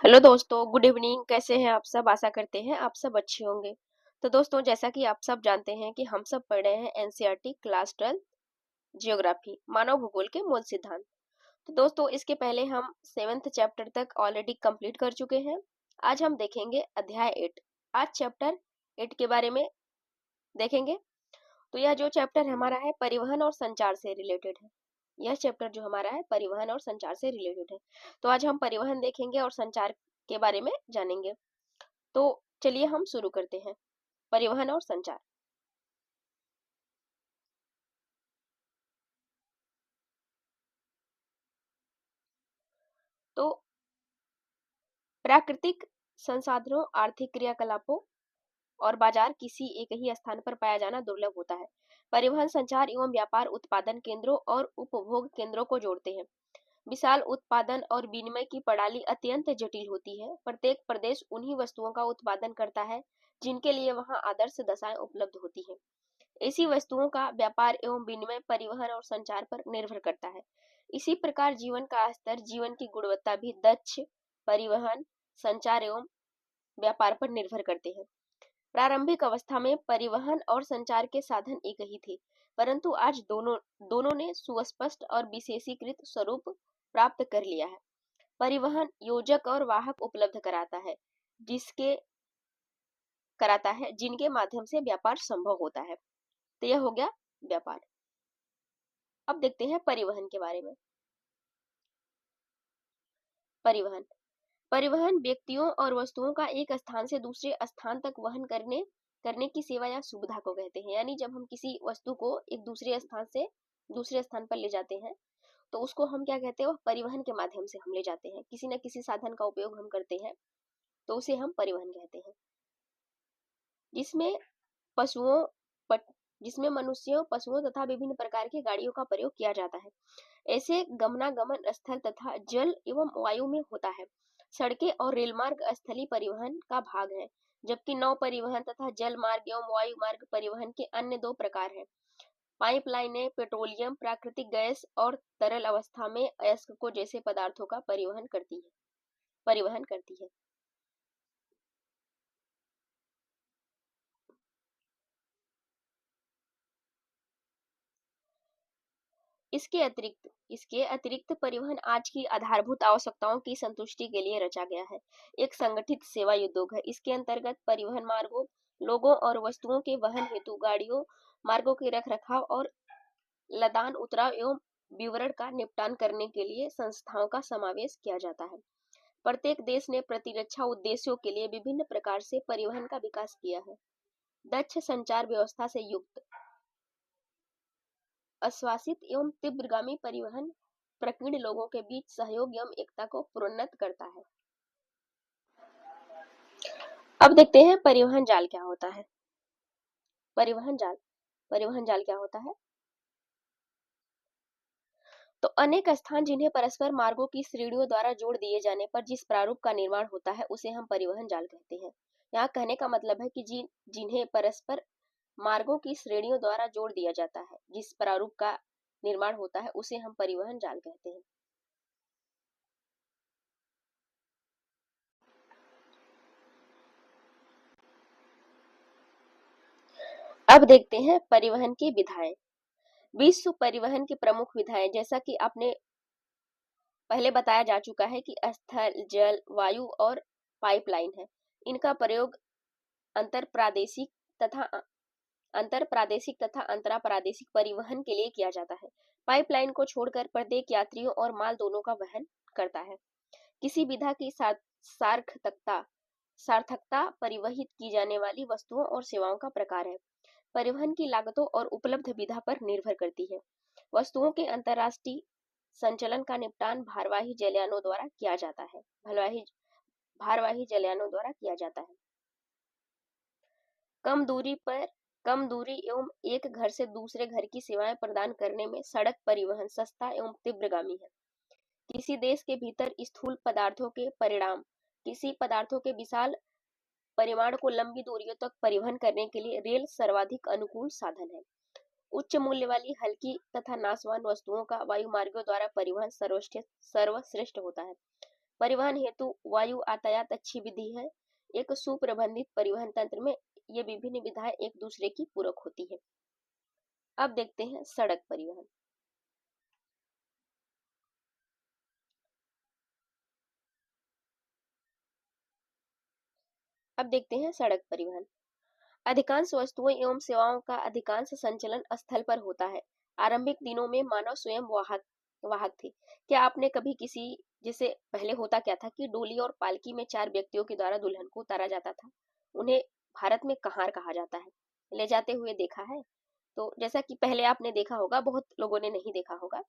Hello दोस्तों, good evening. कैसे हैं आप सब? आशा करते हैं आप सब अच्छे होंगे। तो दोस्तों, जैसा कि आप सब जानते हैं कि हम सब पढ़ रहे हैं एनसीईआरटी क्लास 12 जियोग्राफी मानव भूगोल के मूल सिद्धांत। तो दोस्तों, इसके पहले हम 7th चैप्टर तक ऑलरेडी कंप्लीट कर चुके हैं। आज हम देखेंगे अध्याय 8। आज चैप्टर 8 के बारे में देखेंगे। तो यह जो चैप्टर हमारा है परिवहन और संचार से रिलेटेड है। यह चैप्टर जो हमारा है परिवहन और संचार से रिलेटेड है। तो आज हम परिवहन देखेंगे और संचार के बारे में जानेंगे। तो चलिए हम शुरू करते हैं। परिवहन और संचार। तो प्राकृतिक संसाधनों, आर्थिक क्रियाकलापों और बाजार किसी एक ही स्थान पर पाया जाना दुर्लभ होता है। परिवहन संचार एवं व्यापार उत्पादन केंद्रों और उपभोग केंद्रों को जोड़ते हैं। विशाल उत्पादन और विनिमय की प्रणाली अत्यंत जटिल होती है। प्रत्येक प्रदेश उन्हीं वस्तुओं का उत्पादन करता है जिनके लिए वहां आदर्श दशाएं उपलब्ध होती हैं। ऐसी वस्तुओं का व्यापार एवं विनिमय परिवहन और संचार पर निर्भर करता है। इसी प्रकार जीवन का स्तर, जीवन की गुणवत्ता भी दक्ष परिवहन, संचार एवं व्यापार पर निर्भर करते हैं। प्रारंभिक अवस्था में परिवहन और संचार के साधन एक ही थे, परंतु आज दोनों ने सुस्पष्ट और विशेषीकृत स्वरूप प्राप्त कर लिया है। परिवहन योजक और वाहक उपलब्ध कराता है जिनके माध्यम से व्यापार संभव होता है। तो यह हो गया व्यापार। अब देखते हैं परिवहन के बारे में। परिवहन परिवहन व्यक्तियों और वस्तुओं का एक स्थान से दूसरे स्थान तक वहन करने की सेवा या सुविधा को कहते हैं। यानी जब हम किसी वस्तु को एक दूसरे स्थान से दूसरे स्थान पर ले जाते हैं तो उसको हम क्या कहते हैं? वह परिवहन के माध्यम से हम ले जाते हैं, किसी न किसी साधन का उपयोग हम करते हैं, तो उसे हम परिवहन कहते हैं। जिसमें पशुओं पट, जिसमें मनुष्यों, पशुओं तथा विभिन्न प्रकार की गाड़ियों का प्रयोग किया जाता है। ऐसे गमनागमन स्थल तथा जल एवं वायु में होता है। सड़कें और रेल मार्ग स्थलीय परिवहन का भाग है, जबकि नौ परिवहन तथा जल मार्ग एवं वायु मार्ग परिवहन के अन्य दो प्रकार हैं। पाइपलाइनें पेट्रोलियम, प्राकृतिक गैस और तरल अवस्था में अयस्कों जैसे पदार्थों का परिवहन करती है। इसके अतिरिक्त परिवहन आज की आधारभूत आवश्यकताओं की संतुष्टि के लिए रचा गया है। एक संगठित सेवा उद्योग है। इसके अंतर्गत परिवहन मार्गों, लोगों और वस्तुओं के वहन हेतु गाड़ियों, मार्गों के रखरखाव और लदान उतराव एवं विवरण का निपटान करने के लिए संस्थाओं का समावेश किया जाता है। प्रत्येक देश ने प्रतिरक्षा उद्देश्यों के लिए विभिन्न प्रकार से परिवहन का विकास किया है। दक्ष संचार व्यवस्था से युक्त आश्वासित एवं तीव्रगामी परिवहन प्रकीर्ण लोगों के बीच सहयोग एवं एकता को प्रोन्नत करता है। अब देखते हैं परिवहन जाल क्या होता है। परिवहन जाल क्या होता है? तो अनेक स्थान जिन्हें परस्पर मार्गों की श्रेणियों द्वारा जोड़ दिए जाने पर जिस प्रारूप का निर्माण होता है उसे हम परिवहन जाल कहते हैं। यहाँ कहने का मतलब है कि जिन्हें परस्पर मार्गों की श्रेणियों द्वारा जोड़ दिया जाता है, जिस प्रारूप का निर्माण होता है उसे हम परिवहन जाल कहते हैं। अब देखते हैं परिवहन की विधाएं। विश्व परिवहन की प्रमुख विधाएं, जैसा कि आपने पहले बताया जा चुका है कि स्थल, जल, वायु और पाइपलाइन है। इनका प्रयोग अंतर प्रादेशिक तथा अंतराप्रादेशिक परिवहन के लिए किया जाता है। पाइपलाइन को छोड़कर प्रत्येक यात्रियों और माल दोनों का वहन करता है। किसी विधा की सार्थकता परिवहित की जाने वाली वस्तुओं और सेवाओं का प्रकार है। परिवहन की लागतों और उपलब्ध विधा पर निर्भर करती है। वस्तुओं के अंतरराष्ट्रीय संचलन का निपटान भारवाही जलयानों द्वारा किया जाता है। कम दूरी एवं एक घर से दूसरे घर की सेवाएं प्रदान करने में सड़क परिवहन सस्ता एवं तीव्रगामी है। किसी देश के भीतर स्थूल किसी पदार्थों के विशाल परिमाण को लंबी दूरियों तक परिवहन करने के लिए रेल सर्वाधिक अनुकूल साधन है। उच्च मूल्य वाली हल्की तथा नाशवान वस्तुओं का वायु मार्गों द्वारा परिवहन सर्वश्रेष्ठ होता है। परिवहन हेतु वायु यातायात अच्छी विधि है। एक सुप्रबंधित परिवहन तंत्र में ये विभिन्न विधाएं एक दूसरे की पूरक होती है। अब देखते हैं सड़क परिवहन। अब देखते हैं सड़क परिवहन। अधिकांश वस्तुओं एवं सेवाओं का अधिकांश संचलन स्थल पर होता है। आरंभिक दिनों में मानव स्वयं वाहक वाहक थे। क्या आपने कभी किसी, जैसे पहले होता क्या था कि डोली और पालकी में 4 व्यक्तियों के द्वारा दुल्हन को उतारा जाता था, उन्हें भारत में कहार कहा जाता है, ले जाते हुए देखा है? तो जैसा कि पहले आपने देखा होगा, बहुत लोगों ने नहीं देखा होगा,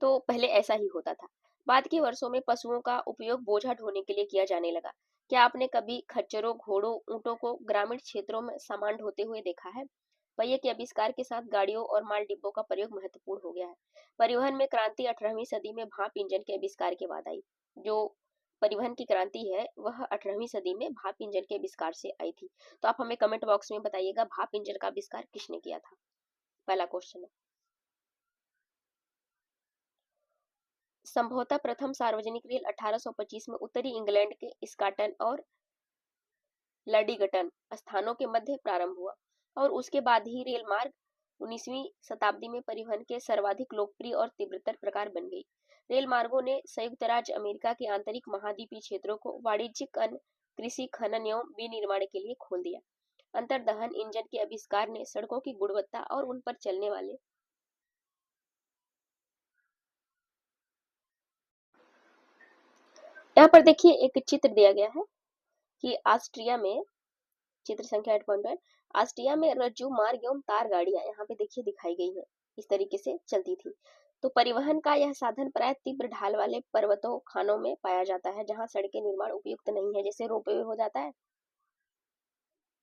तो पहले ऐसा ही होता था। बाद के वर्षों में पशुओं का उपयोग बोझा ढोने के लिए किया जाने लगा। क्या आपने कभी खच्चरों, घोड़ों, ऊंटों को ग्रामीण क्षेत्रों में सामान ढोते हुए देखा है? पहिए के आविष्कार के साथ गाड़ियों और माल डिब्बों का प्रयोग महत्वपूर्ण हो गया है। परिवहन में क्रांति 18वीं सदी में भाप इंजन के आविष्कार के बाद आई। जो परिवहन की क्रांति है वह 18वीं सदी में भाप इंजन के आविष्कार से आई थी। तो आप हमें कमेंट बॉक्स में बताइएगा, भाप इंजन का आविष्कार किसने किया था? पहला क्वेश्चन है। संभवतः प्रथम सार्वजनिक रेल 1825 में उत्तरी इंग्लैंड के स्कॉटन और लडिगटन स्थानों के मध्य प्रारंभ हुआ और उसके बाद ही रेल मार्ग 19वीं शताब्दी में परिवहन के सर्वाधिक लोकप्रिय और तीव्रतर प्रकार बन गई। रेल मार्गों ने संयुक्त राज्य अमेरिका के आंतरिक महाद्वीपीय क्षेत्रों को वाणिज्यिक, कृषि, खनन एवं विनिर्माण के लिए खोल दिया। अंतर्दहन इंजन के आविष्कार ने सड़कों की गुणवत्ता और उन पर चलने वाले, यहाँ पर देखिए एक चित्र दिया गया है कि ऑस्ट्रिया में, चित्र संख्या 8.1, ऑस्ट्रिया में रज्जु मार्ग एवं तार गाड़ियां यहाँ पे देखिए दिखाई गई है, इस तरीके से चलती थी। तो परिवहन का यह साधन प्राय तीव्र ढाल वाले पर्वतों, खानों में पाया जाता है जहाँ सड़कें निर्माण उपयुक्त नहीं है। जैसे रोपवे हो जाता है,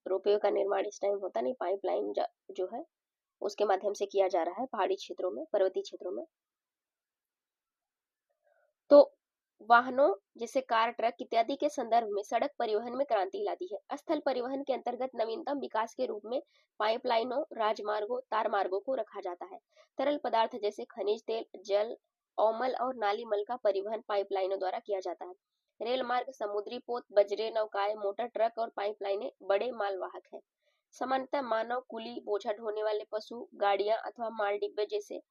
रोपवे का निर्माण इस टाइम होता नहीं, पाइपलाइन जो है उसके माध्यम से किया जा रहा है पहाड़ी क्षेत्रों में, पर्वतीय क्षेत्रों में। तो वाहनों जैसे कार, ट्रक इत्यादि के संदर्भ में सड़क परिवहन में क्रांति ला दी है। स्थल परिवहन के अंतर्गत नवीनतम विकास के रूप में पाइपलाइनों, राजमार्गों, तार मार्गों को रखा जाता है। तरल पदार्थ जैसे खनिज तेल, जल, ओमल और नाली मल का परिवहन पाइपलाइनों द्वारा किया जाता है। रेल मार्ग, समुद्री पोत, बजरे, नौकाएं, मोटर, ट्रक और पाइपलाइनें बड़े मालवाहक है। सामान्यतः मानव, कुली, बोझा ढोने वाले पशु, गाड़ियां अथवा माल डिब्बे जैसे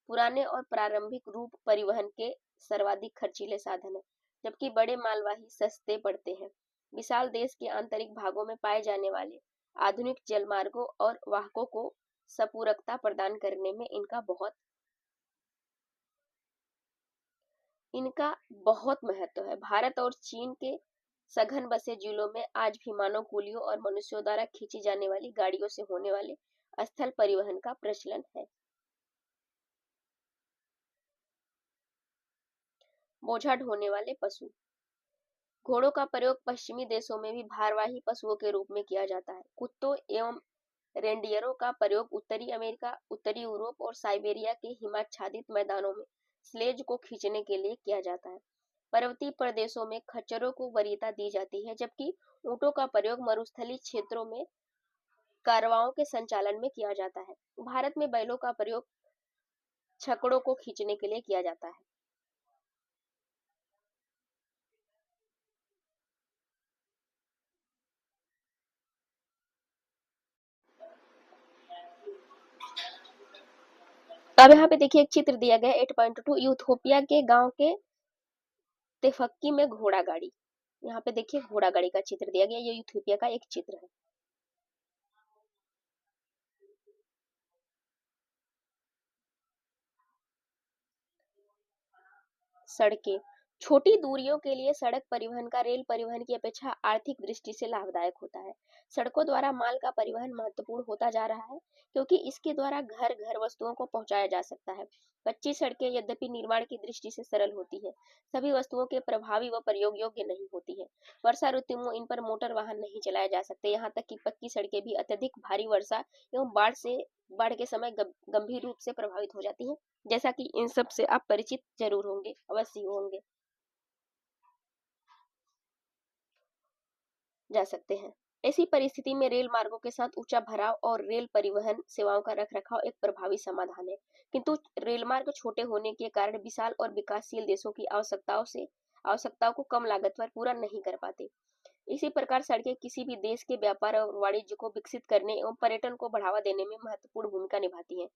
पुराने और प्रारंभिक रूप परिवहन के सर्वाधिक खर्चीले साधन है, जबकि बड़े मालवाही सस्ते पड़ते हैं। विशाल देश के आंतरिक भागों में पाए जाने वाले आधुनिक जलमार्गों और वाहकों को संपूरकता प्रदान करने में इनका बहुत महत्व है। भारत और चीन के सघन बसे जिलों में आज भी मानव कुलियों और मनुष्यों द्वारा खींची जाने वाली गाड़ियों से होने वाले स्थल परिवहन का प्रचलन है। बोझा ढोने वाले पशु। घोड़ों का प्रयोग पश्चिमी देशों में भी भारवाही पशुओं के रूप में किया जाता है। कुत्तों एवं रेंडियरों का प्रयोग उत्तरी अमेरिका, उत्तरी यूरोप और साइबेरिया के हिमाच्छादित मैदानों में स्लेज को खींचने के लिए किया जाता है। पर्वतीय प्रदेशों में खच्चरों को वरीयता दी जाती है, जबकि ऊंटों का प्रयोग मरुस्थलीय क्षेत्रों में कारवाओं के संचालन में किया जाता है। भारत में बैलों का प्रयोग छकड़ों को खींचने के लिए किया जाता है। अब यहाँ पे देखिए एक चित्र दिया गया है 8.2, यूथोपिया के गांव के तेफक्की में घोड़ा गाड़ी। यहाँ पे देखिए घोड़ा गाड़ी का चित्र दिया गया, ये यूथोपिया का एक चित्र है। सड़कें, छोटी दूरियों के लिए सड़क परिवहन का रेल परिवहन की अपेक्षा आर्थिक दृष्टि से लाभदायक होता है। सड़कों द्वारा माल का परिवहन महत्वपूर्ण होता जा रहा है, क्योंकि इसके द्वारा घर घर वस्तुओं को पहुंचाया जा सकता है। कच्ची सड़कें यद्यपि निर्माण की दृष्टि से सरल होती है, सभी वस्तुओं के प्रभावी व प्रयोग योग्य नहीं होती है। वर्षा ऋतु में इन पर मोटर वाहन नहीं चलाए जा सकते। यहाँ तक कि पक्की सड़कें भी अत्यधिक भारी वर्षा एवं बाढ़ के समय गंभीर रूप से प्रभावित हो जाती हैं, जैसा कि इन सब से आप परिचित जरूर होंगे, अवश्य होंगे, जा सकते हैं। ऐसी परिस्थिति में रेल मार्गों के साथ ऊंचा भराव और रेल परिवहन सेवाओं का रखरखाव एक प्रभावी समाधान है। किंतु रेल मार्ग छोटे होने के कारण विशाल और विकासशील देशों की आवश्यकताओं को कम लागत पर पूरा नहीं कर पाते। इसी प्रकार सड़कें किसी भी देश के व्यापार और वाणिज्य को विकसित करने एवं पर्यटन को बढ़ावा देने में महत्वपूर्ण भूमिका निभाती हैं।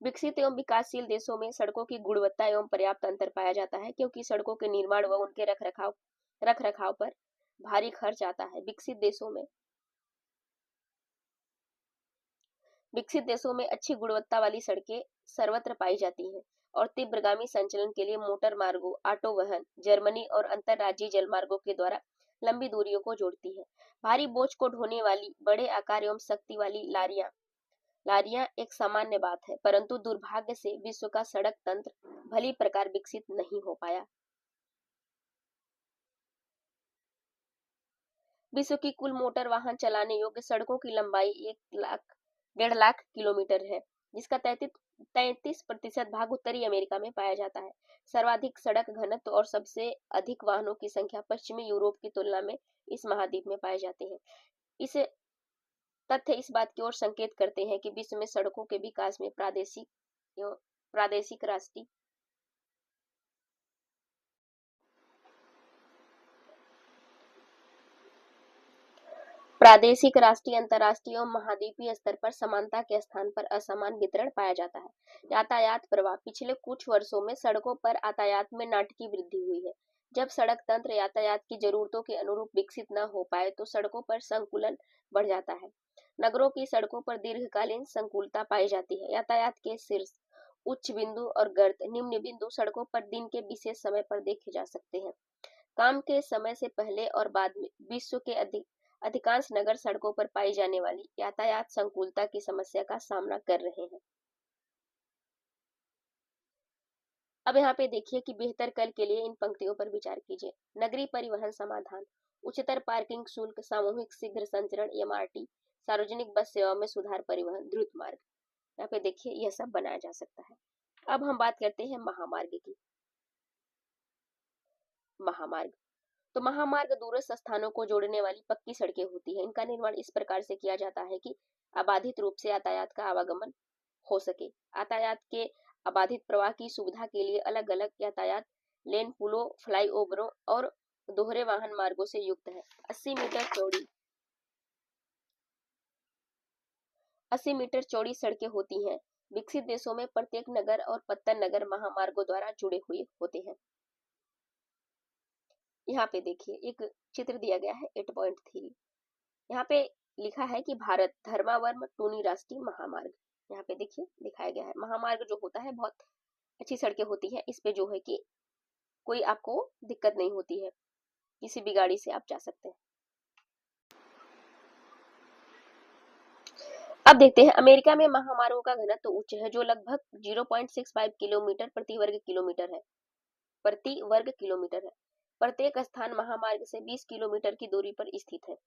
विकसित एवं विकासशील देशों में सड़कों की गुणवत्ता एवं पर्याप्त अंतर पाया जाता है, क्योंकि सड़कों के निर्माण व उनके रख रखाव पर भारी खर्च आता है। विकसित देशों में अच्छी गुणवत्ता वाली सड़कें सर्वत्र पाई जाती हैं और तीव्रगामी संचलन के लिए मोटर मार्गों, ऑटो वाहन, जर्मनी और अंतरराज्यीय जलमार्गों के द्वारा लंबी दूरियों को जोड़ती है। भारी बोझ को ढोने वाली बड़े आकार एवं शक्ति वाली लारियां एक सामान्य बात है, परंतु दुर्भाग्य से विश्व का सड़क तंत्र भली प्रकार विकसित नहीं हो पाया। विश्व की कुल मोटर वाहन चलाने योग्य सड़कों की लंबाई 1,00,000 किलोमीटर है, जिसका 33% भाग उत्तरी अमेरिका में पाया जाता है। सर्वाधिक सड़क घनत्व और सबसे अधिक वाहनों की संख्या पश्चिमी यूरोप की तुलना में इस महाद्वीप में पाए जाते हैं। इस तथ्य इस बात की ओर संकेत करते हैं कि विश्व में सड़कों के विकास में प्रादेशिक राष्ट्रीय, अंतर्राष्ट्रीय और महाद्वीपीय स्तर पर समानता के स्थान पर असमान वितरण पाया जाता है। यातायात प्रवाह। पिछले कुछ वर्षों में सड़कों पर यातायात में नाटकीय वृद्धि हुई है। जब सड़क तंत्र यातायात की जरूरतों के अनुरूप विकसित न हो पाए तो सड़कों पर संकुलन बढ़ जाता है। नगरों की सड़कों पर दीर्घकालीन संकुलता पाई जाती है। यातायात के शीर्ष, उच्च बिंदु और गर्त, निम्न बिंदु सड़कों पर दिन के विशेष समय पर देखे जा सकते हैं। काम के समय से पहले और बाद में विश्व के अधिकांश नगर सड़कों पर पाई जाने वाली यातायात संकुलता की समस्या का सामना कर रहे हैं। अब यहाँ पे देखिए कि बेहतर कल के लिए इन पंक्तियों पर विचार कीजिए। नगरीय परिवहन समाधान, उच्चतर पार्किंग शुल्क, सामूहिक शीघ्र संचरण एमआरटी, सार्वजनिक बस सेवा में सुधार, परिवहन द्रुत मार्ग। यहाँ पे देखिए यह सब बनाया जा सकता है। अब हम बात करते हैं महामार्ग की। महामार्ग तो महामार्ग दूरस्थ स्थानों को जोड़ने वाली पक्की सड़कें होती हैं। इनका निर्माण इस प्रकार से किया जाता है कि अबाधित रूप से यातायात का आवागमन हो सके। यातायात के अबाधित प्रवाह की सुविधा के लिए अलग अलग यातायात लेन, पुलों, फ्लाईओवरों और दोहरे वाहन मार्गों से युक्त है। 80 मीटर चौड़ी सड़कें होती हैं। विकसित देशों में प्रत्येक नगर और पत्तन नगर महामार्गों द्वारा जुड़े हुए होते हैं। यहाँ पे देखिए एक चित्र दिया गया है 8.3। यहाँ पे लिखा है कि भारत धर्मावर्म टूनी राष्ट्रीय महामार्ग। यहाँ पे देखिए दिखाया गया है। महामार्ग जो होता है बहुत अच्छी सड़कें होती है, इस पे जो है कि कोई आपको दिक्कत नहीं होती है, किसी भी गाड़ी से आप जा सकते हैं। अब देखते हैं अमेरिका में महामार्गों का घनत्व तो उच्च है, जो लगभग 0.65 किलोमीटर प्रति वर्ग किलोमीटर है। प्रत्येक स्थान महामार्ग से 20 किलोमीटर की दूरी पर स्थित है।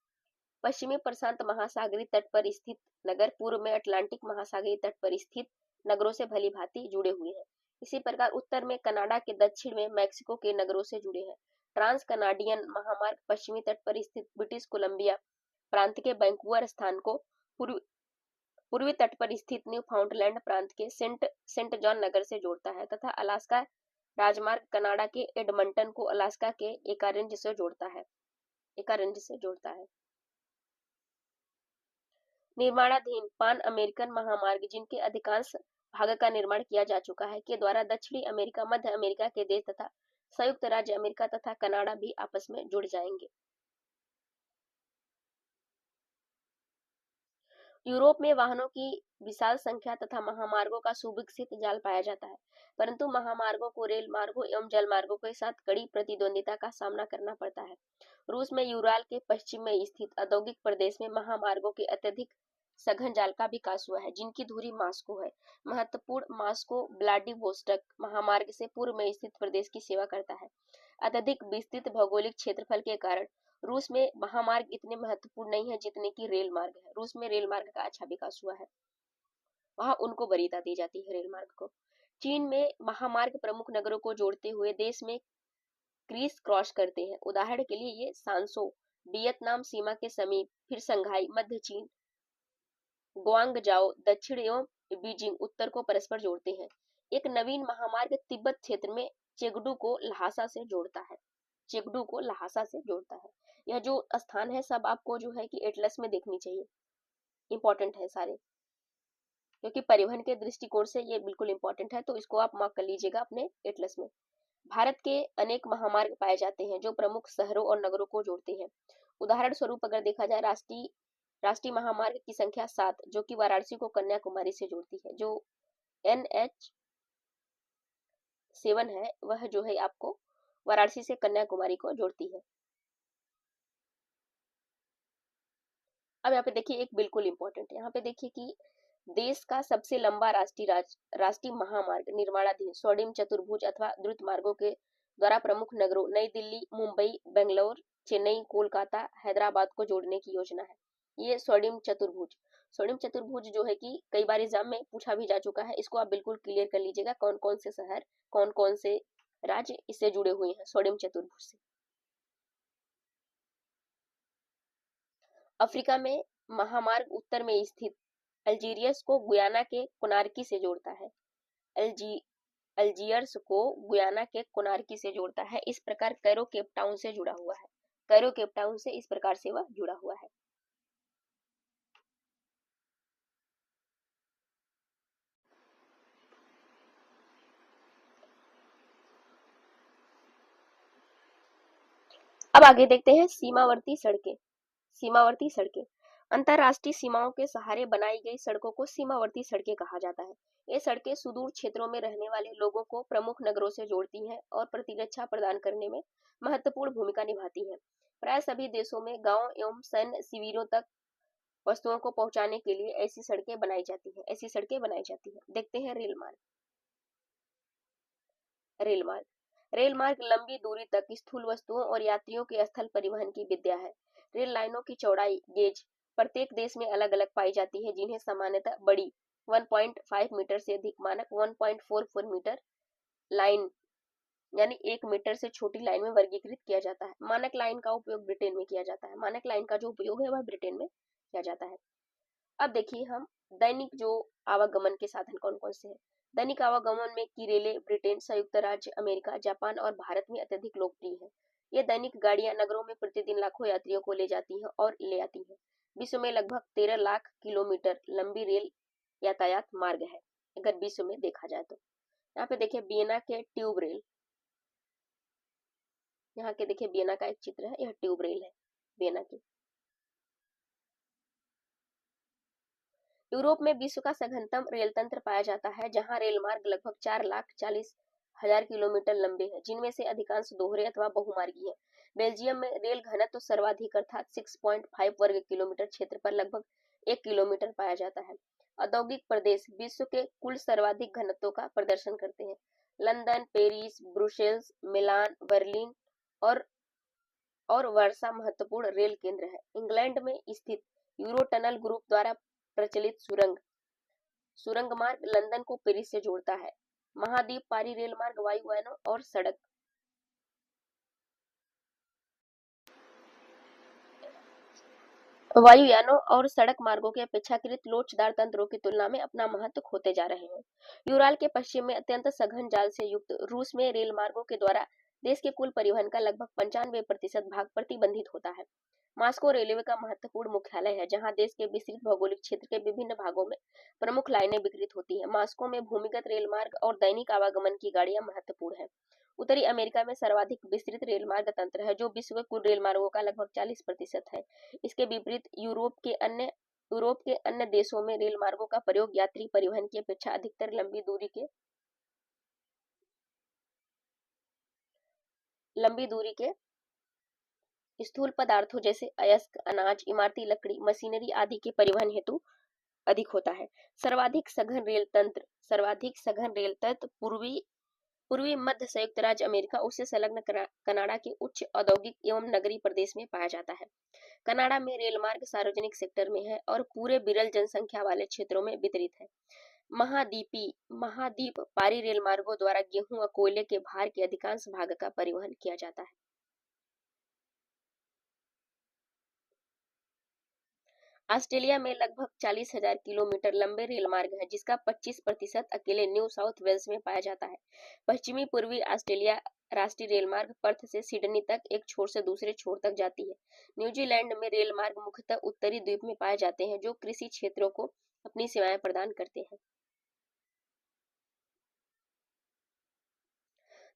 पश्चिमी प्रशांत महासागरीय तट पर स्थित नगर पूर्व में अटलांटिक महासागरीय तट पर स्थित नगरों से भली भांति जुड़े हुए हैं। इसी प्रकार उत्तर में कनाडा के, दक्षिण में मैक्सिको के नगरों से जुड़े हैं। ट्रांस कनाडियन महामार्ग पश्चिमी तट पर स्थित ब्रिटिश कोलंबिया प्रांत के वैंकूवर स्थान को पूर्वी तट पर स्थित न्यूफाउंडलैंड प्रांत के सेंट जॉन नगर से जोड़ता है तथा अलास्का राजमार्ग कनाडा के एडमंटन को अलास्का के एकारेंज से जोड़ता है। निर्माणाधीन पान अमेरिकन महामार्ग, जिनके अधिकांश भाग का निर्माण किया जा चुका है, के द्वारा दक्षिणी अमेरिका, मध्य अमेरिका के देश तथा संयुक्त राज्य अमेरिका तथा कनाडा भी आपस में जुड़ जाएंगे। यूरोप में वाहनों की विशाल संख्या तथा महामार्गों का सुविकसित जाल पाया जाता है, परंतु महामार्गों को रेल मार्गों एवं जल मार्गों के साथ कड़ी प्रतिद्वंदिता का सामना करना पड़ता है। रूस में यूराल के पश्चिम में स्थित औद्योगिक प्रदेश में महामार्गों के अत्यधिक सघन जाल का विकास हुआ है, जिनकी धुरी मास्को है। महत्वपूर्ण मास्को व्लादिवोस्टोक महामार्ग से पूर्व में स्थित प्रदेश की सेवा करता है। अत्यधिक विस्तृत भौगोलिक क्षेत्रफल के कारण रूस में महामार्ग इतने महत्वपूर्ण नहीं है जितने की रेल मार्ग है। रूस में रेल मार्ग का अच्छा विकास हुआ है, वहां उनको वरीयता दी जाती है रेल मार्ग को। चीन में महामार्ग प्रमुख नगरों को जोड़ते हुए देश में क्रीज क्रॉस करते हैं। उदाहरण के लिए ये सांसो वियतनाम सीमा के समीप, फिर संघाई मध्य चीन, ग्वांगजाओ दक्षिण एवं बीजिंग उत्तर को परस्पर जोड़ते हैं। एक नवीन महामार्ग तिब्बत क्षेत्र में चेगडू को ल्हासा से जोड़ता है। चेगडू को लहासा से जोड़ता है। यह जो स्थान है सब आपको जो है कि एटलस में देखनी चाहिए, इंपॉर्टेंट है सारे, क्योंकि परिवहन के दृष्टिकोण से ये बिल्कुल इंपॉर्टेंट है, तो इसको आप मार्क कर लीजिएगा अपने एटलस में। भारत के अनेक महामार्ग पाए जाते हैं जो प्रमुख शहरों और नगरों को जोड़ते हैं। उदाहरण स्वरूप अगर देखा जाए राष्ट्रीय महामार्ग की संख्या 7 जो कि वाराणसी को कन्याकुमारी से जोड़ती है, जो NH7 है, वह जो है आपको वाराणसी से कन्याकुमारी को जोड़ती है। अब यहाँ पे देखिए एक बिल्कुल इंपॉर्टेंट है, यहाँ पे देखिए कि देश का सबसे लंबा राष्ट्रीय महामार्ग निर्माणाधीन स्वर्णिम चतुर्भुज अथवा द्रुत मार्गों के द्वारा प्रमुख नगरों नई दिल्ली, मुंबई, बेंगलोर, चेन्नई, कोलकाता, हैदराबाद को जोड़ने की योजना है। ये स्वर्णिम चतुर्भुज जो है कि कई बार एग्जाम में पूछा भी जा चुका है, इसको आप बिल्कुल क्लियर कर लीजिएगा, कौन कौन से शहर, कौन कौन से राज्य इससे जुड़े हुए हैं स्वर्णिम चतुर्भुज से। अफ्रीका में महामार्ग उत्तर में स्थित अल्जीरियस को गुयाना के कोनार्की से जोड़ता है। अल्जीयर्स को गुयाना के कोनार्की से जोड़ता है। इस प्रकार कैरो केप टाउन से जुड़ा हुआ है। कैरो केप टाउन से इस प्रकार से वह जुड़ा हुआ है। अब आगे देखते हैं सीमावर्ती सड़कें। अंतरराष्ट्रीय सीमाओं के सहारे बनाई गई सड़कों को सीमावर्ती सड़कें कहा जाता है। ये सड़कें सुदूर क्षेत्रों में रहने वाले लोगों को प्रमुख नगरों से जोड़ती हैं और प्रतिरक्षा प्रदान करने में महत्वपूर्ण भूमिका निभाती हैं। प्राय सभी देशों में गांव एवं सैन्य शिविरों तक वस्तुओं को पहुंचाने के लिए ऐसी सड़कें बनाई जाती हैं। देखते हैं रेल मार्ग। रेल मार्ग लंबी दूरी तक स्थूल वस्तुओं और यात्रियों के स्थल परिवहन की विद्या है। रेल लाइनों की चौड़ाई गेज प्रत्येक देश में अलग अलग पाई जाती है, जिन्हें सामान्यतः बड़ी 1.5 मीटर से अधिक मानक 1.44 मीटर लाइन यानी 1 मीटर से छोटी लाइन में वर्गीकृत किया जाता है। मानक लाइन का उपयोग ब्रिटेन में किया जाता है। मानक लाइन का जो उपयोग है वह ब्रिटेन में किया जाता है। अब देखिए हम दैनिक जो आवागमन के साधन कौन कौन से हैं। दैनिक आवागमन में की रेलें ब्रिटेन, संयुक्त राज्य अमेरिका, जापान और भारत में अत्यधिक लोकप्रिय है। ये दैनिक गाड़ियां नगरों में प्रतिदिन लाखों यात्रियों को ले जाती हैं और ले आती हैं। विश्व में लगभग 13 लाख किलोमीटर लंबी रेल यातायात मार्ग है, अगर विश्व में देखा जाए तो। यहाँ पे देखिए वियना के ट्यूब रेल, यहाँ के देखिए वियना का एक चित्र है, यह ट्यूब रेल है वियना की। यूरोप में विश्व का सघनतम रेल तंत्र पाया जाता है, जहां रेल मार्ग लगभग 4,40,000 किलोमीटर लंबे हैं, जिनमें से अधिकांश दोहरे अथवा बहुमार्गी हैं। बेल्जियम में रेल घनत्व सर्वाधिक अर्थात 6.5 वर्ग किलोमीटर क्षेत्र पर लगभग 1 किलोमीटर पाया जाता है। औद्योगिक प्रदेश विश्व के कुल सर्वाधिक घनत्व का प्रदर्शन करते हैं। लंदन, पेरिस, ब्रुसेल्स, मिलान, बर्लिन और वर्सा महत्वपूर्ण रेल केंद्र है। इंग्लैंड में स्थित यूरोटनल ग्रुप द्वारा प्रचलित सुरंग मार्ग लंदन को पेरिस से जोड़ता है। महाद्वीप पारी रेल मार्ग वायुयानों और सड़क मार्गों के अपेक्षाकृत लोचदार तंत्रों की तुलना में अपना महत्व खोते जा रहे हैं। यूराल के पश्चिम में अत्यंत सघन जाल से युक्त रूस में रेल मार्गों के द्वारा देश के कुल परिवहन का लगभग 95% भाग प्रतिबंधित होता है। मास्को रेलवे का महत्वपूर्ण मुख्यालय है, जहां देश के विस्तृत भौगोलिक क्षेत्र के विभिन्न भागों में प्रमुख लाइनें वितरित होती हैं। मास्को में भूमिगत रेल मार्ग और दैनिक आवागमन की गाड़ियां महत्वपूर्ण हैं। उत्तरी अमेरिका में सर्वाधिक विस्तृत रेल मार्ग तंत्र है, जो विश्व के कुल रेल मार्गों का लगभग 40% है। इसके विपरीत यूरोप के अन्य देशों में रेल मार्गों का प्रयोग यात्री परिवहन की अपेक्षा अधिकतर लंबी दूरी के स्थूल पदार्थों जैसे अयस्क, अनाज, इमारती लकड़ी, मशीनरी आदि के परिवहन हेतु अधिक होता है। सर्वाधिक सघन रेल तंत्र पूर्वी मध्य संयुक्त राज्य अमेरिका उससे संलग्न कनाडा के उच्च औद्योगिक एवं नगरीय प्रदेश में पाया जाता है। कनाडा में रेल मार्ग सार्वजनिक सेक्टर में है और पूरे विरल जनसंख्या वाले क्षेत्रों में वितरित है। महाद्वीप पारी रेल मार्गों द्वारा गेहूं और कोयले के भार के अधिकांश भाग का परिवहन किया जाता है। ऑस्ट्रेलिया में लगभग 40,000 किलोमीटर लंबे रेल मार्ग हैं, जिसका 25% अकेले न्यू साउथ वेल्स में पाया जाता है। पश्चिमी पूर्वी ऑस्ट्रेलिया राष्ट्रीय रेल मार्ग पर्थ से सिडनी तक एक छोर से दूसरे छोर तक जाती है। न्यूजीलैंड में रेल मार्ग मुख्यतः उत्तरी द्वीप में पाए जाते हैं, जो कृषि क्षेत्रों को अपनी सेवाएं प्रदान करते हैं।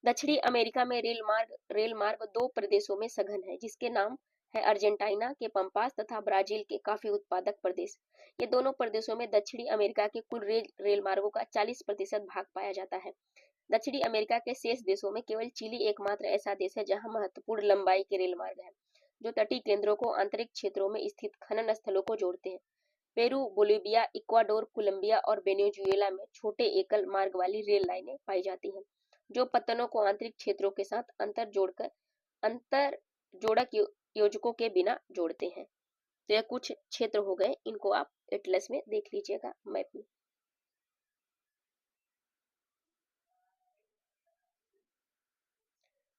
दक्षिणी अमेरिका में रेल मार्ग दो प्रदेशों में सघन है, जिसके नाम है अर्जेंटीना के पंपास तथा ब्राजील के कॉफी उत्पादक प्रदेश। ये दोनों प्रदेशों में दक्षिणी अमेरिका के कुल रेल मार्गों का 40% भाग पाया जाता है। दक्षिणी अमेरिका के शेष देशों में केवल चिली एकमात्र ऐसा देश है जहां महत्वपूर्ण लंबाई के रेल मार्ग हैं, जो तटीय केंद्रों को आंतरिक क्षेत्रों में स्थित खनन स्थलों को जोड़ते हैं। पेरू, बोलिविया, इक्वाडोर, कोलंबिया और वेनेजुएला में छोटे एकल मार्ग वाली रेल लाइनें पाई जाती हैं, जो पत्तनों को आंतरिक क्षेत्रों के साथ अंतर जोड़क योजकों के बिना जोड़ते हैं। तो यह कुछ क्षेत्र हो गए, इनको आप एटलस में देख लीजिएगा मैप में।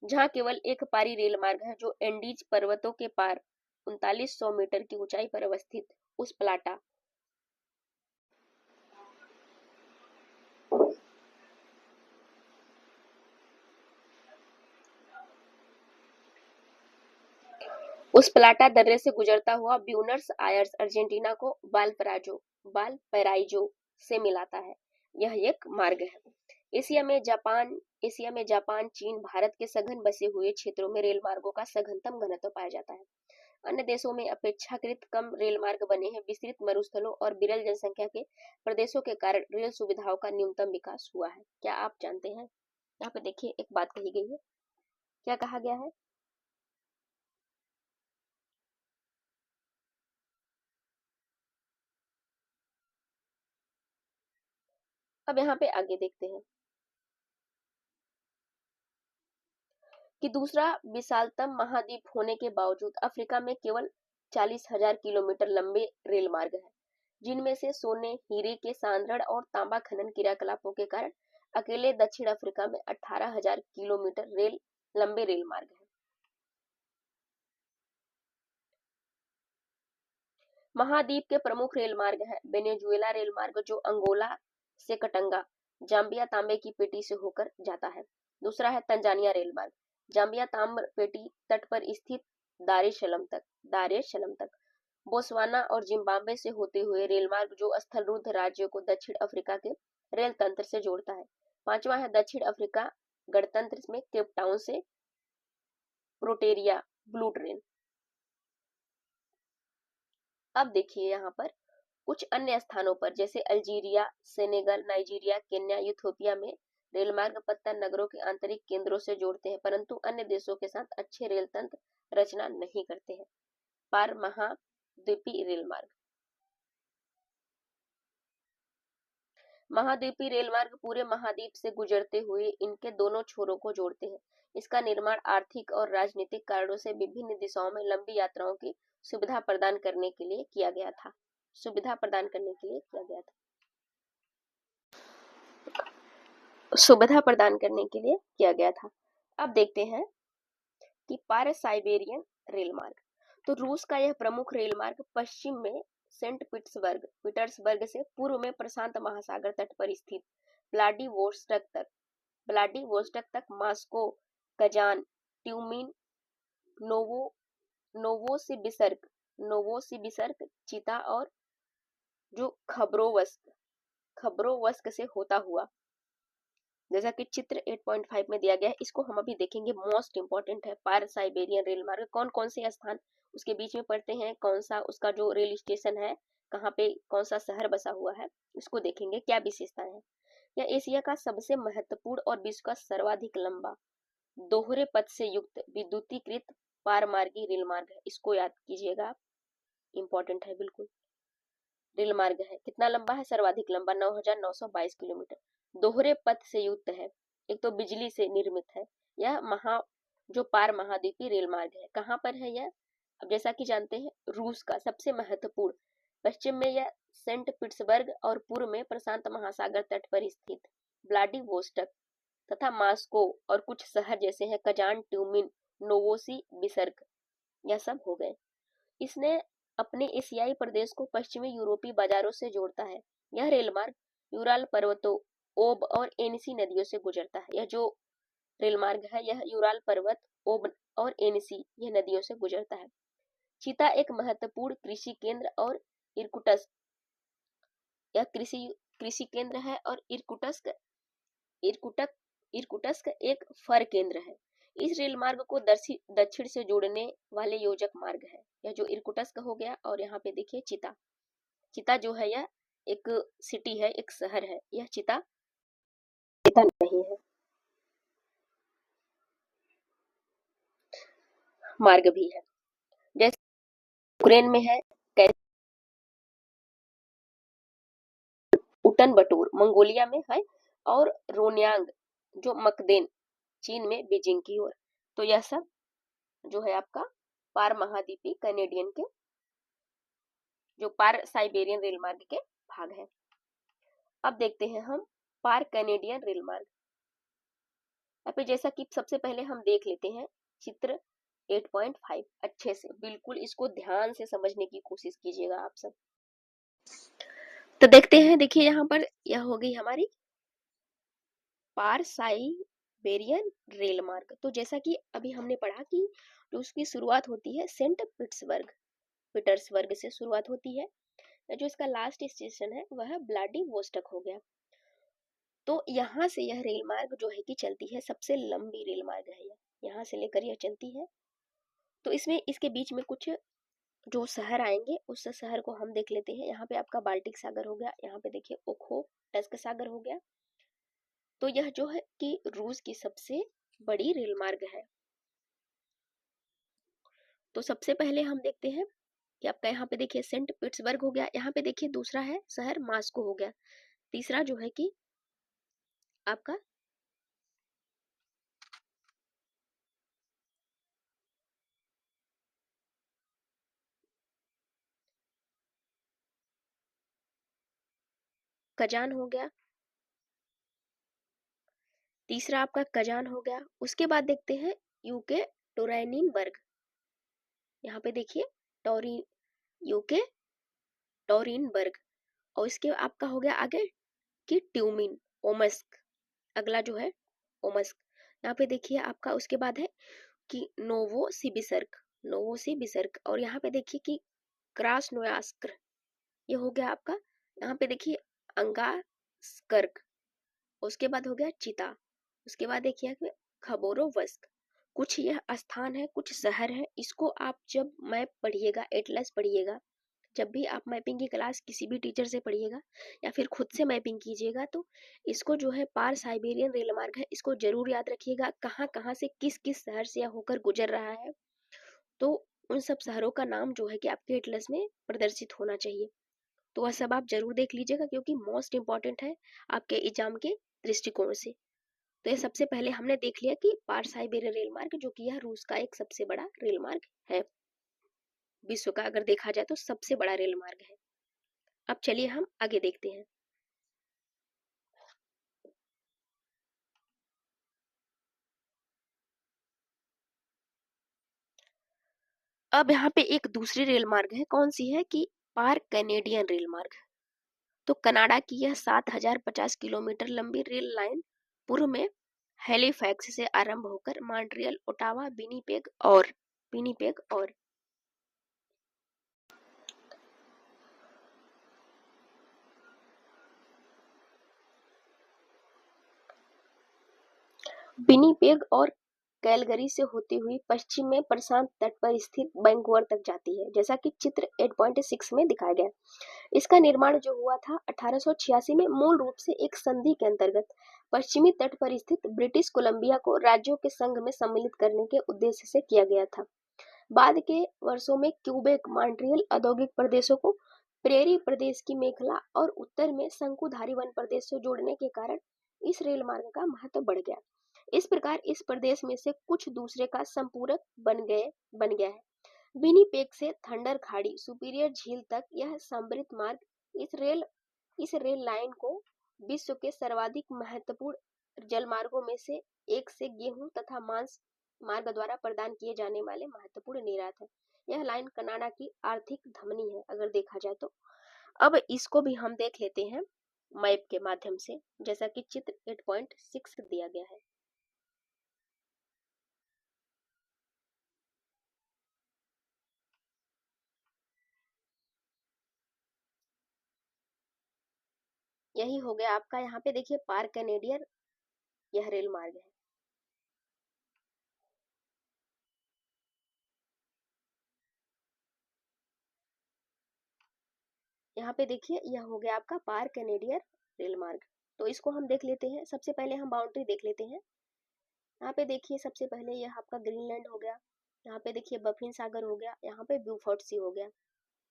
जहाँ केवल एक पारी रेल मार्ग है, जो एंडीज पर्वतों के पार 3900 मीटर की ऊंचाई पर अवस्थित उस प्लाटा दर्रे से गुजरता हुआ ब्यूनस आयर्स अर्जेंटीना को वालपैराइजो से मिलाता है। यह एक मार्ग है। एशिया में जापान, चीन, भारत के सघन बसे हुए क्षेत्रों में रेल मार्गों का सघनतम घनत्व पाया जाता है। अन्य देशों में अपेक्षाकृत कम रेल मार्ग बने हैं। विस्तृत मरुस्थलों और विरल जनसंख्या के प्रदेशों के कारण रेल सुविधाओं का न्यूनतम विकास हुआ है। क्या आप जानते हैं? यहाँ पे देखिए एक बात कही गई है। क्या कहा गया है? अब यहाँ पे आगे देखते हैं कि दूसरा विशालतम महाद्वीप होने के बावजूद अफ्रीका में केवल 40,000 किलोमीटर लंबे रेल मार्ग हैं, जिनमें से सोने, हीरे के सांद्रण और तांबा खनन क्रियाकलापों के कारण अकेले दक्षिण अफ्रीका में 18,000 किलोमीटर लंबे रेल मार्ग हैं। महाद्वीप के प्रमुख रेल मार्ग है वेनेजुएला रेल मार्ग, जो अंगोला से कटंगा, जाम्बिया तांबे की पेटी से होकर जाता है। दूसरा है तंजानिया रेल मार्ग, जाम्बिया ताम्र पेटी तट पर स्थित दारेशलम तक। बोस्वाना और जिम्बाब्वे से होते हुए रेल मार्ग, जो स्थलरुद्ध राज्यों को दक्षिण अफ्रीका के रेल तंत्र से जोड़ता है। पांचवा है दक्षिण अफ्रीका गणतंत्र में केप टाउन से प्रोटेरिया ब्लू ट्रेन। अब देखिए यहाँ पर कुछ अन्य स्थानों पर, जैसे Algeria, Senegal, Nigeria, Kenya, Ethiopia में रेल मार्ग पत्तन नगरों के आंतरिक केंद्रों से जोड़ते हैं, परंतु अन्य देशों के साथ अच्छे रेल तंत्र रचना नहीं करते हैं। पार महाद्वीपीय रेल मार्ग महाद्वीपीय रेल मार्ग पूरे महाद्वीप से गुजरते हुए इनके दोनों छोरों को जोड़ते हैं। इसका निर्माण आर्थिक और राजनीतिक कारणों से विभिन्न दिशाओं में लंबी यात्राओं की सुविधा प्रदान करने के लिए किया गया था। अब देखते हैं कि पार साइबेरियन रेल मार्ग। तो रूस का यह प्रमुख रेल मार्ग पश्चिम में सेंट पीटर्सबर्ग से पूर्व में प्रशांत महासागर तट पर स्थित व्लादिवोस्टक तक Moscow, Kazan, Tumin, novo Novosibirsk, चिता और जो खबरोवस्क से होता हुआ, जैसा कि चित्र 8.5 में दिया गया है, इसको हम अभी देखेंगे। मोस्ट इंपॉर्टेंट है पार साइबेरियन रेल मार्ग। कौन कौन से स्थान उसके बीच में पड़ते हैं, कौन सा उसका जो रेल स्टेशन है, कहाँ पे कौन सा शहर बसा हुआ है, इसको देखेंगे क्या विशेषताएं हैं। यह एशिया का सबसे महत्वपूर्ण और विश्व का सर्वाधिक लंबा दोहरे पथ से युक्त विद्युतीकृत पारमार्गी रेल मार्ग है। इसको याद कीजिएगा, इंपॉर्टेंट है बिल्कुल। रेल मार्ग है, कितना लंबा है? सर्वाधिक लंबा 9,922 किलोमीटर। दोहरे पथ से युक्त है, एक तो बिजली से निर्मित है। यह जो पार महाद्वीपीय रेल मार्ग है, कहाँ पर है यह? अब जैसा कि जानते हैं, रूस का सबसे महत्वपूर्ण, पश्चिम में यह सेंट पीटर्सबर्ग और पूर्व में प्रशांत महासागर तट पर स्थित व्लादिवोस्टक तथा मॉस्को और कुछ शहर जैसे हैं कजान, ट्यूमिन, नोवोसिबिर्स्क, यह सब हो गए। इसने अपने एशियाई प्रदेश को पश्चिमी यूरोपीय बाजारों से जोड़ता है। यह रेल मार्ग यूराल पर्वतों, ओब और एनिसी नदियों से गुजरता है। यह जो रेल मार्ग है यह यूराल पर्वत, ओब और एनिसी यह नदियों से गुजरता है। चीता एक महत्वपूर्ण कृषि केंद्र और इर्कुटस्क यह कृषि कृषि केंद्र है और इर्कुटक इर्कुटस्क एक फर केंद्र है। इस रेल मार्ग को दक्षिण से जोड़ने वाले योजक मार्ग है। यह जो इर्कुटस्क हो गया और यहाँ पे देखिए चिता, चिता जो है यह एक सिटी है, एक शहर है। यह चिता चिता नहीं है, मार्ग भी है। जैसे यूक्रेन में है उटन बटूर, मंगोलिया में है, और रोन्यांग जो मकदेन चीन में बीजिंग की ओर। तो यह सब जो है आपका पार महाद्वीपीय कैनेडियन के जो पार साइबेरियन रेल मार्ग के भाग है। अब देखते हैं हम पार कैनेडियन रेल मार्ग। यहाँ पे जैसा कि सबसे पहले हम देख लेते हैं चित्र 8.5 अच्छे से, बिल्कुल इसको ध्यान से समझने की कोशिश कीजिएगा आप सब। तो देखते हैं, देखिए यहाँ पर यह हो गई हमारी पार साइबेरियन रेल मार्ग। तो जैसा कि अभी हमने पढ़ा कि जो उसकी शुरुआत होती है सेंट पीटर्सबर्ग से शुरुआत होती है, जो इसका लास्ट स्टेशन है वह व्लादिवोस्टॉक हो गया। तो यहाँ से यह रेल मार्ग जो है कि चलती है, सबसे लंबी रेल मार्ग है यह, यहाँ से लेकर यह चलती है। तो इसमें इसके बीच में कुछ जो शहर आएंगे उस शहर को हम देख लेते हैं। यहाँ पे आपका बाल्टिक सागर हो गया, यहाँ पे देखिए ओखोटस्क सागर हो गया। तो यह जो है कि रूस की सबसे बड़ी रेल मार्ग है। तो सबसे पहले हम देखते हैं कि आपका यहाँ पे देखिए सेंट पीटर्सबर्ग हो गया, यहाँ पे देखिए दूसरा है शहर मास्को हो गया, तीसरा जो है कि आपका कजान हो गया, तीसरा आपका कजान हो गया। उसके बाद देखते हैं यूके टोराइनिनबर्ग, यहाँ पे देखिए टोरी यूके टोरिनबर्ग। और इसके आपका हो गया आगे कि ट्यूमिन ओमस्क, अगला जो है ओमस्क। यहाँ पे देखिए आपका उसके बाद है कि नोवोसिबिर्स्क और यहाँ पे देखिए कि क्रास्नोयार्स्क, ये हो गया आपका। यहाँ पे देखिए अंगास्कर्क, उसके बाद हो गया चिता, उसके बाद देखिए खबोरोवस्क। कुछ यह स्थान है, कुछ शहर है, इसको आप जब मैप पढ़िएगा, एटलस पढ़िएगा, जब भी आप मैपिंग की क्लास किसी भी टीचर से पढ़िएगा या फिर खुद से मैपिंग कीजिएगा, तो इसको जो है पार साइबेरियन रेल मार्ग है, इसको जरूर याद रखिएगा, कहाँ कहाँ से किस किस शहर से यह होकर गुजर रहा है। तो उन सब शहरों का नाम जो है कि आपके एटलस में प्रदर्शित होना चाहिए। तो वह सब आप जरूर देख लीजिएगा क्योंकि मोस्ट इंपॉर्टेंट है आपके एग्जाम के दृष्टिकोण से। तो ये सबसे पहले हमने देख लिया कि पार साइबेरियन रेल मार्ग जो कि यह रूस का एक सबसे बड़ा रेल मार्ग है, विश्व का अगर देखा जाए तो सबसे बड़ा रेल मार्ग है। अब चलिए हम आगे देखते हैं। अब यहाँ पे एक दूसरी रेल मार्ग है, कौन सी है कि पार कैनेडियन रेल मार्ग। तो कनाडा की यह 7050 किलोमीटर लंबी रेल लाइन पूर्व में हैलिफैक्स से आरंभ होकर मॉन्ट्रियल, ओटावा, विनिपेग और विनिपेग और कैलगरी से होती हुई पश्चिम में प्रशांत तट पर स्थित वैंकूवर तक जाती है, जैसा कि चित्र 8.6 में दिखाया गया। इसका निर्माण जो हुआ था 1886 में मूल रूप से एक संधि के अंतर्गत पश्चिमी तट पर स्थित ब्रिटिश कोलंबिया को राज्यों के संघ में सम्मिलित करने के उद्देश्य से किया गया था। बाद के वर्षों में क्यूबेक, मॉन्ट्रियल औद्योगिक प्रदेशों को प्रेरी प्रदेश की मेखला और उत्तर में शंकुधारी वन प्रदेश से जोड़ने के कारण इस रेल मार्ग का महत्व बढ़ गया। इस प्रकार इस प्रदेश में से कुछ दूसरे का संपूरक बन गया है। विनिपेग से थंडर खाड़ी, सुपीरियर झील तक यह समृद्ध मार्ग इस रेल लाइन को विश्व के सर्वाधिक महत्वपूर्ण जलमार्गों में से एक से गेहूं तथा मांस मार्ग द्वारा प्रदान किए जाने वाले महत्वपूर्ण निर्यात है। यह लाइन कनाडा की आर्थिक धमनी है अगर देखा जाए तो। अब इसको भी हम देख लेते हैं मैप के माध्यम से, जैसा कि चित्र 8.6 दिया गया है। यही हो गया आपका, यहाँ पे देखिए पार कैनेडियन, यह रेल मार्ग है। यहाँ पे देखिए यह हो गया आपका पार कैनेडियन रेल मार्ग। तो इसको हम देख लेते हैं। सबसे पहले हम बाउंड्री देख लेते हैं। यहाँ पे देखिए सबसे पहले यह आपका ग्रीनलैंड हो गया, यहाँ पे देखिए बफिन सागर हो गया, यहाँ पे ब्यूफोर्ट सी हो गया।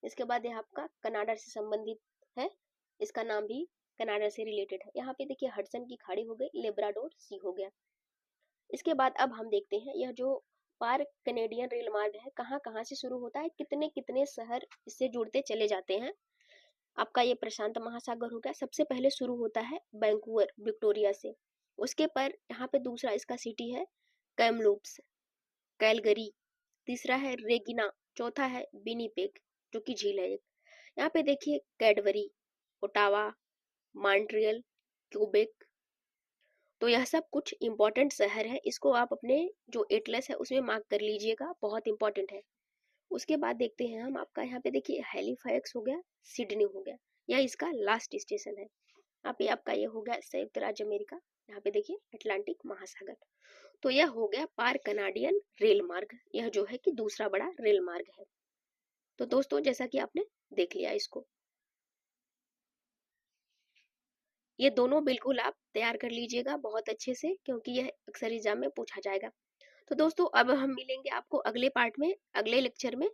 इसके बाद यह आपका कनाडा से संबंधित है, इसका नाम भी कनाडा से रिलेटेड है। यहाँ पे देखिए हडसन की खाड़ी हो गई, लेब्राडोर सी हो गया। इसके बाद अब हम देखते हैं यह जो पार कैनेडियन रेल मार्ग है कहाँ कहाँ से शुरू होता है, कितने कितने शहर इससे जुड़ते चले जाते हैं। आपका ये प्रशांत महासागर हो गया, सबसे पहले शुरू होता है वैंकूवर विक्टोरिया से। उसके पर यहाँ पे दूसरा इसका सिटी है कैमलूप्स, कैलगरी। तीसरा है रेगिना, चौथा है विनिपेग जो कि झील है एक। यहाँ पे देखिए कैडबरी, ओटावा, मॉन्ट्रियल, क्यूबेक। तो यह सब कुछ इंपॉर्टेंट शहर है, इसको आप अपने जो एटलस है उसमें मार्क कर लीजिएगा, बहुत इंपॉर्टेंट है। उसके बाद देखते हैं हम, आपका यहाँ पे देखिए हैलिफैक्स हो गया, सिडनी हो गया, यह इसका लास्ट स्टेशन है। यहाँ पे आपका ये हो गया संयुक्त राज्य अमेरिका, यहाँ पे देखिए अटलांटिक महासागर। तो यह हो गया पार कनाडियन रेल मार्ग, यह जो है कि दूसरा बड़ा रेल मार्ग है। तो दोस्तों जैसा कि आपने देख लिया इसको, ये दोनों बिल्कुल आप तैयार कर लीजिएगा बहुत अच्छे से, क्योंकि यह अक्सर एग्जाम में पूछा जाएगा। तो दोस्तों अब हम मिलेंगे आपको अगले पार्ट में, अगले लेक्चर में।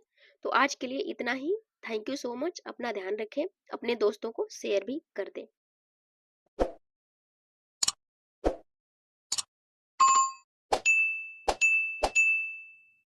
तो आज के लिए इतना ही। Thank you so much. अपना ध्यान रखें, अपने दोस्तों को शेयर भी कर दें।